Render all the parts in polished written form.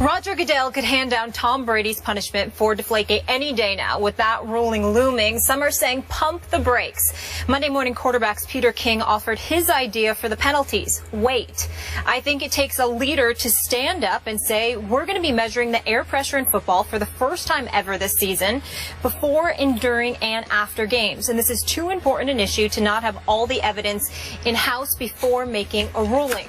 Roger Goodell could hand down Tom Brady's punishment for Deflategate any day now. With that ruling looming, some are saying pump the brakes. Monday morning quarterbacks Peter King offered his idea for the penalties. Wait. I think it takes a leader to stand up and say, we're going to be measuring the air pressure in football for the first time ever this season, before, during, and after games. And this is too important an issue to not have all the evidence in-house before making a ruling.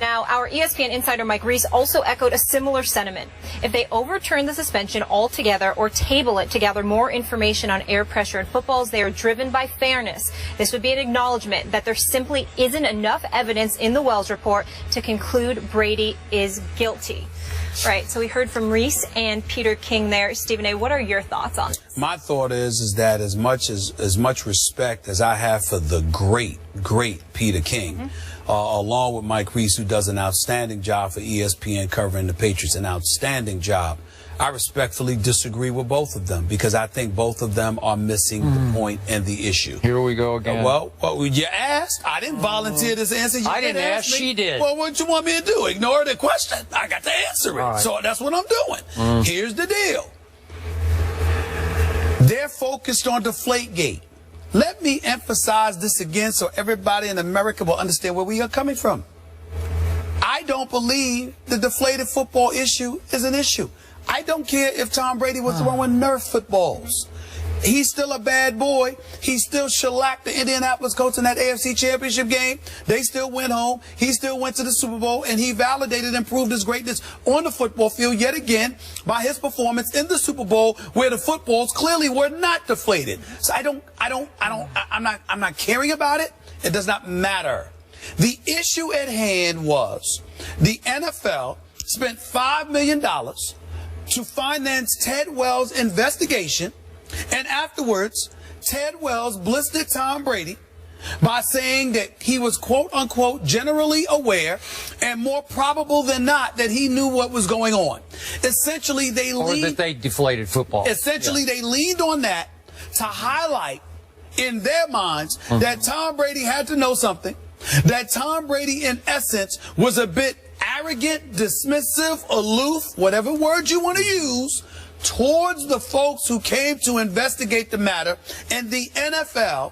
Now, our ESPN insider Mike Reese also echoed a similar sentiment. If they overturn the suspension altogether or table it to gather more information on air pressure in footballs, they are driven by fairness. This would be an acknowledgement that there simply isn't enough evidence in the Wells report to conclude Brady is guilty. Right, so we heard from Reese and Peter King there. Stephen A., what are your thoughts on this? My thought is that as much respect as I have for the great Peter King, along with Mike Reese, who does an outstanding job for ESPN covering the Patriots, an outstanding job, I respectfully disagree with both of them because I think both of them are missing the point and the issue. Here we go again. Well, you asked. I didn't volunteer this answer. I didn't ask. She did. Well, what you want me to do? Ignore the question? I got to answer it. Right. So that's what I'm doing. Here's the deal. They're focused on Deflategate. Let me emphasize this again so everybody in America will understand where we are coming from. I don't believe the deflated football issue is an issue. I don't care if Tom Brady was throwing Nerf footballs. He's still a bad boy. He still shellacked the Indianapolis Colts in that AFC Championship game. They still went home. He still went to the Super Bowl, and he validated and proved his greatness on the football field yet again by his performance in the Super Bowl, where the footballs clearly were not deflated. So I'm not caring about it. It does not matter. The issue at hand was the NFL spent $5 million to finance Ted Wells' investigation, and afterwards, Ted Wells blistered Tom Brady by saying that he was, quote unquote, generally aware and more probable than not that he knew what was going on. Essentially, they that they deflated football. Essentially, they leaned on that to highlight in their minds that Tom Brady had to know something, that Tom Brady, in essence, was a bit arrogant, dismissive, aloof, whatever word you want to use, towards the folks who came to investigate the matter, and the NFL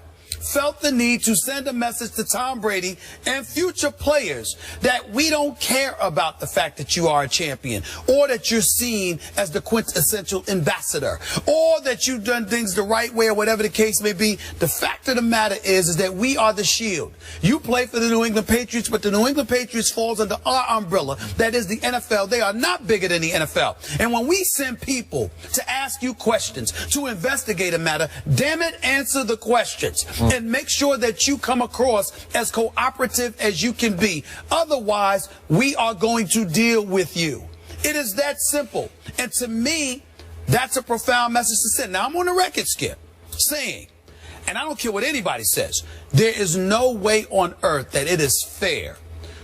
felt the need to send a message to Tom Brady and future players that we don't care about the fact that you are a champion, or that you're seen as the quintessential ambassador, or that you've done things the right way, or whatever the case may be. The fact of the matter is that we are the shield. You play for the New England Patriots, but the New England Patriots falls under our umbrella. That is the NFL. They are not bigger than the NFL. And when we send people to ask you questions, to investigate a matter, damn it, answer the questions. And make sure that you come across as cooperative as you can be. Otherwise, we are going to deal with you. It is that simple. And to me, that's a profound message to send. Now, I'm on a record, Skip, saying, and I don't care what anybody says, there is no way on earth that it is fair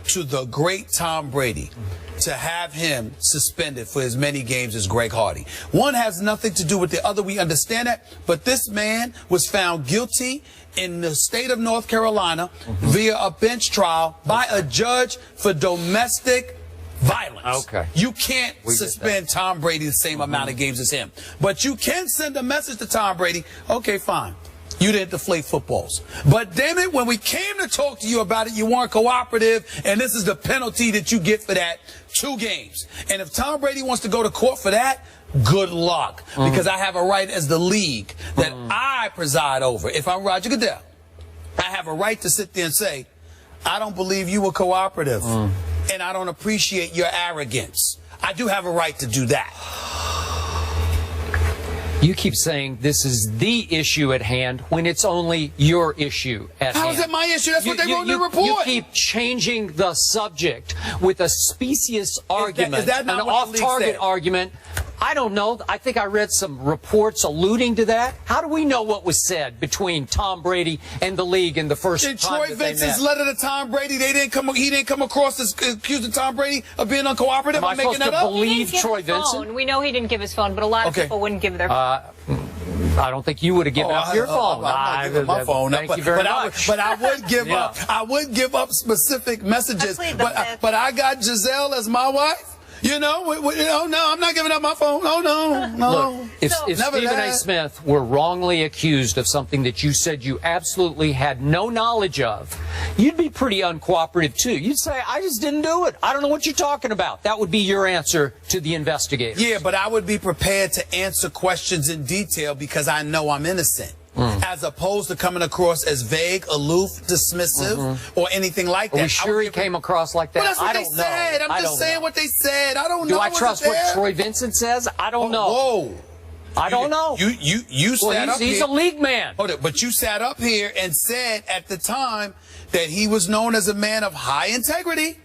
to the great Tom Brady to have him suspended for as many games as Greg Hardy. One has nothing to do with the other. We understand that. But this man was found guilty in the state of North Carolina via a bench trial by a judge for domestic violence. Okay. You can't suspend Tom Brady the same amount of games as him. But you can send a message to Tom Brady. Okay, fine. You didn't deflate footballs. But damn it, when we came to talk to you about it, you weren't cooperative, and this is the penalty that you get for that, 2 games. And if Tom Brady wants to go to court for that, good luck. Because I have a right as the league that I preside over. If I'm Roger Goodell, I have a right to sit there and say, I don't believe you were cooperative, and I don't appreciate your arrogance. I do have a right to do that. You keep saying this is the issue at hand when it's only your issue at hand. How is it my issue? That's what they wrote in the report. You keep changing the subject with a specious argument, is that not an off-target argument. I don't know. I think I read some reports alluding to that. How do we know what was said between Tom Brady and the league in the first in time Troy Vincent's letter to Tom Brady, he didn't come across as accusing Tom Brady of being uncooperative. Am I supposed to believe Troy Vincent? We know he didn't give his phone, but a lot of people wouldn't give their phone. I don't think you would have given up your phone. I'm not giving my phone. Thank you very much. But I would give up. I would give up specific messages. But I got Giselle as my wife. You know, oh no, I'm not giving up my phone. Oh no. Look, if Stephen A. Smith were wrongly accused of something that you said you absolutely had no knowledge of, you'd be pretty uncooperative too. You'd say, I just didn't do it. I don't know what you're talking about. That would be your answer to the investigators. Yeah, but I would be prepared to answer questions in detail because I know I'm innocent. As opposed to coming across as vague, aloof, dismissive, or anything like that. Are we sure he came across like that? Well, that's what I they don't said. know. I'm just saying what they said. I don't know. Do I trust what Troy Vincent says? I don't know. Whoa. I don't know. You sat up here. He's a league man. Hold it, but you sat up here and said at the time that he was known as a man of high integrity.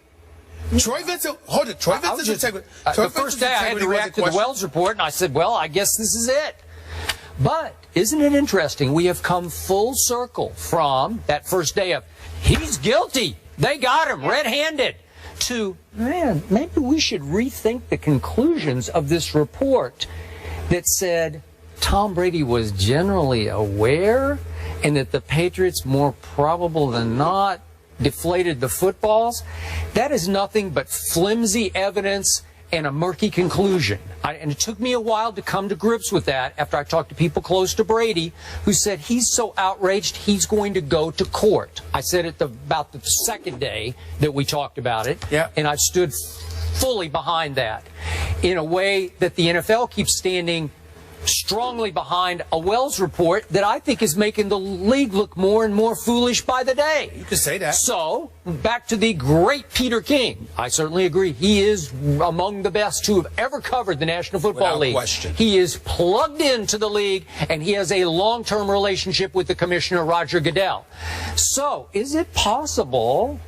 Troy Vincent, hold it. Troy Vincent's integrity. The first day I had to react to the Wells report, and I said, well, I guess this is it. But isn't it interesting? We have come full circle from that first day of, he's guilty, they got him red-handed, to, man, maybe we should rethink the conclusions of this report that said Tom Brady was generally aware and that the Patriots, more probable than not, deflated the footballs. That is nothing but flimsy evidence and a murky conclusion. And it took me a while to come to grips with that after I talked to people close to Brady who said he's so outraged he's going to go to court. I said it about the second day that we talked about it, and I stood fully behind that in a way that the NFL keeps standing strongly behind a Wells report that I think is making the league look more and more foolish by the day. You can say that. So, back to the great Peter King. I certainly agree. He is among the best to have ever covered the National Football League. Without question. He is plugged into the league, and he has a long-term relationship with the commissioner, Roger Goodell. So, is it possible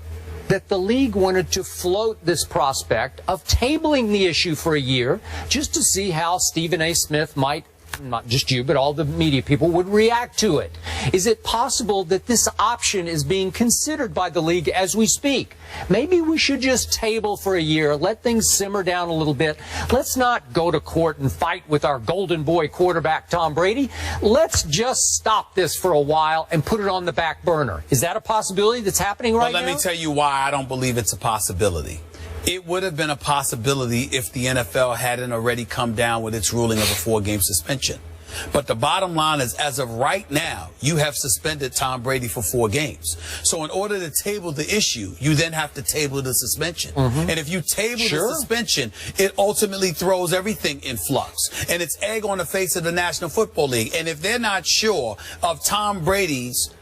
that the league wanted to float this prospect of tabling the issue for a year just to see how Stephen A. Smith might, not just you, but all the media people would react to it? Is it possible that this option is being considered by the league as we speak? Maybe we should just table for a year, let things simmer down a little bit. Let's not go to court and fight with our golden boy quarterback, Tom Brady. Let's just stop this for a while and put it on the back burner. Is that a possibility that's happening right now? Let me tell you why I don't believe it's a possibility. It would have been a possibility if the NFL hadn't already come down with its ruling of a 4-game suspension. But the bottom line is, as of right now, you have suspended Tom Brady for 4 games. So in order to table the issue, you then have to table the suspension. And if you table the suspension, it ultimately throws everything in flux. And it's egg on the face of the National Football League. And if they're not sure of Tom Brady's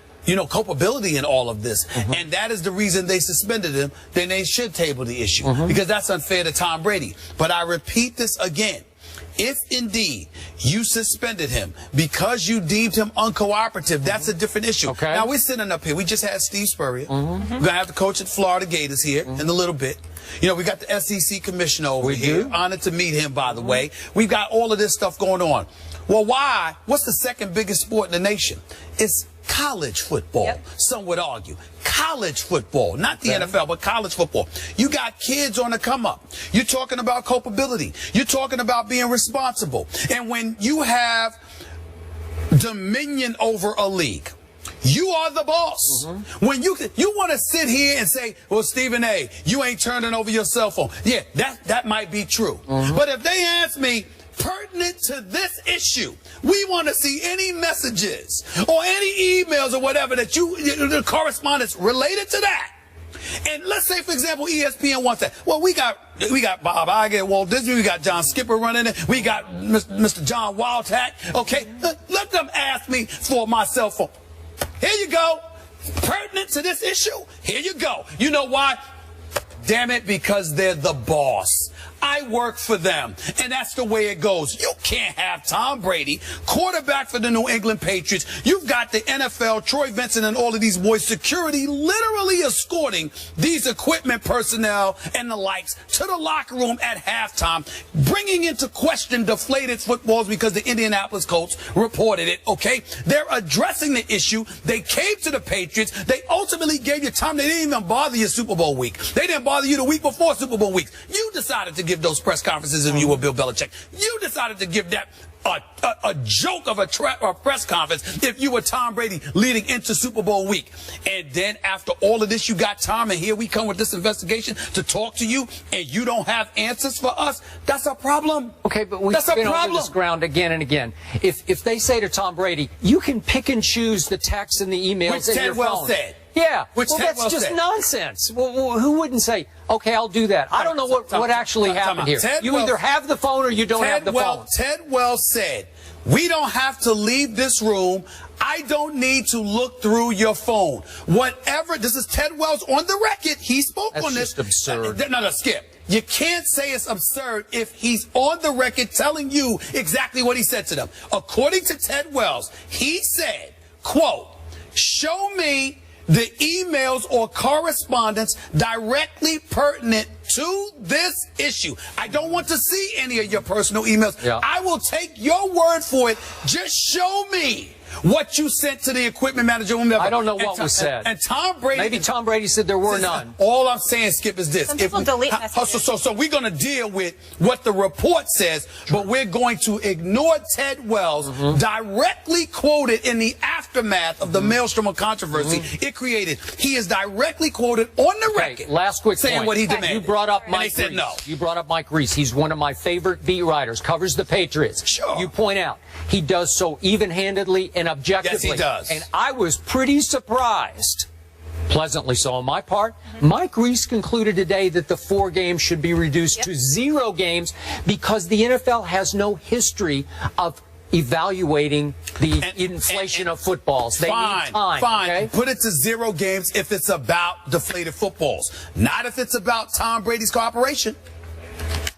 culpability in all of this, and that is the reason they suspended him, then they should table the issue, because that's unfair to Tom Brady. But I repeat this again. If indeed you suspended him because you deemed him uncooperative, that's a different issue. Now, we're sitting up here. We just had Steve Spurrier. We're going to have the coach at Florida Gators here in a little bit. You know, we got the SEC commissioner over here. Honored to meet him, by the way. We've got all of this stuff going on. Well, why? What's the second biggest sport in the nation? It's college football, some would argue. College football, not the NFL, but college football. You got kids on the come up. You're talking about culpability. You're talking about being responsible. And when you have dominion over a league, you are the boss. When you want to sit here and say, well, Stephen A., you ain't turning over your cell phone. Yeah, that might be true. But if they ask me, pertinent to this issue, we want to see any messages or any emails or whatever that the correspondence related to that. And let's say, for example, ESPN wants that. Well, we got Bob Iger, Walt Disney, we got John Skipper running it, we got Mr. John Wildhack. Okay, let them ask me for my cell phone. Here you go. Pertinent to this issue. Here you go. You know why? Damn it, because they're the boss. I work for them, and that's the way it goes. You can't have Tom Brady, quarterback for the New England Patriots. You've got the NFL, Troy Vincent, and all of these boys, security literally escorting these equipment personnel and the likes to the locker room at halftime, bringing into question deflated footballs because the Indianapolis Colts reported it, okay? They're addressing the issue. They came to the Patriots. They ultimately gave you time. They didn't even bother you Super Bowl week. They didn't bother you the week before Super Bowl week. You decided to give those press conferences if you were Bill Belichick. You decided to give that a joke of a press conference if you were Tom Brady leading into Super Bowl week. And then after all of this, you got Tom, and here we come with this investigation to talk to you, and you don't have answers for us. That's a problem. Okay, but we've been over this ground again and again. If they say to Tom Brady, you can pick and choose the texts and the emails in your phone. Said. Yeah, Which that's just nonsense. Well, who wouldn't say, okay, I'll do that? I don't know what actually happened here. You either have the phone or you don't have the phone. Ted Wells said, we don't have to leave this room. I don't need to look through your phone. Whatever, this is Ted Wells on the record. He spoke on this. That's just absurd. No, Skip. You can't say it's absurd if he's on the record telling you exactly what he said to them. According to Ted Wells, he said, quote, show me the emails or correspondence directly pertinent to this issue. I don't want to see any of your personal emails. Yeah. I will take your word for it. Just show me what you sent to the equipment manager. I don't know what was said. And Tom Brady. Maybe Tom Brady said there were none. All I'm saying, Skip, is this. Some people delete messages. So we're going to deal with what the report says, but we're going to ignore Ted Wells directly quoted in the aftermath of the Maelstrom of controversy it created. He is directly quoted on the record. Last quick saying point. what he demanded. You brought up Mike said Reese. no. You brought up Mike Reese. He's one of my favorite beat writers. Covers the Patriots. Sure. You point out he does so even-handedly and objectively. Yes, he does. And I was pretty surprised, pleasantly so on my part. Mike Reese concluded today that the 4 games should be reduced to 0 games because the NFL has no history of evaluating the inflation of footballs. They need time. Fine. Okay? Put it to 0 games if it's about deflated footballs, not if it's about Tom Brady's cooperation.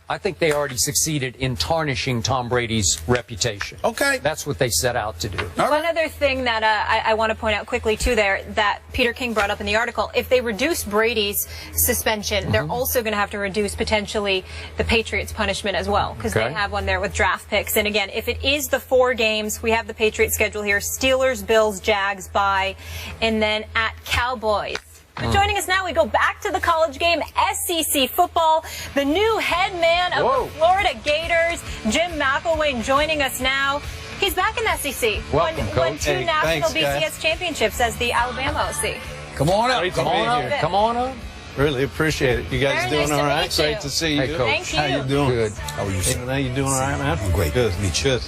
I think they already succeeded in tarnishing Tom Brady's reputation. Okay. That's what they set out to do. One other thing that I want to point out quickly, too, there, that Peter King brought up in the article, if they reduce Brady's suspension, they're also going to have to reduce potentially the Patriots' punishment as well, because they have one there with draft picks. And again, if it is the 4 games, we have the Patriots schedule here, Steelers, Bills, Jags, bye, and then at Cowboys. But joining us now, we go back to the college game, SEC football. The new head man of the Florida Gators, Jim McElwain, joining us now. He's back in the SEC. Welcome, won 2 national BCS BCS championships as the Alabama OC. Come on up. Great to Come be on here. up. Come on up. Really appreciate it. You guys Very doing nice to all right? meet you. Great to see you. Hey, Coach. Thank you. How you doing? Good. How are you, sir? Hey, you doing all right, man? I'm great. Good. Meet you. Good.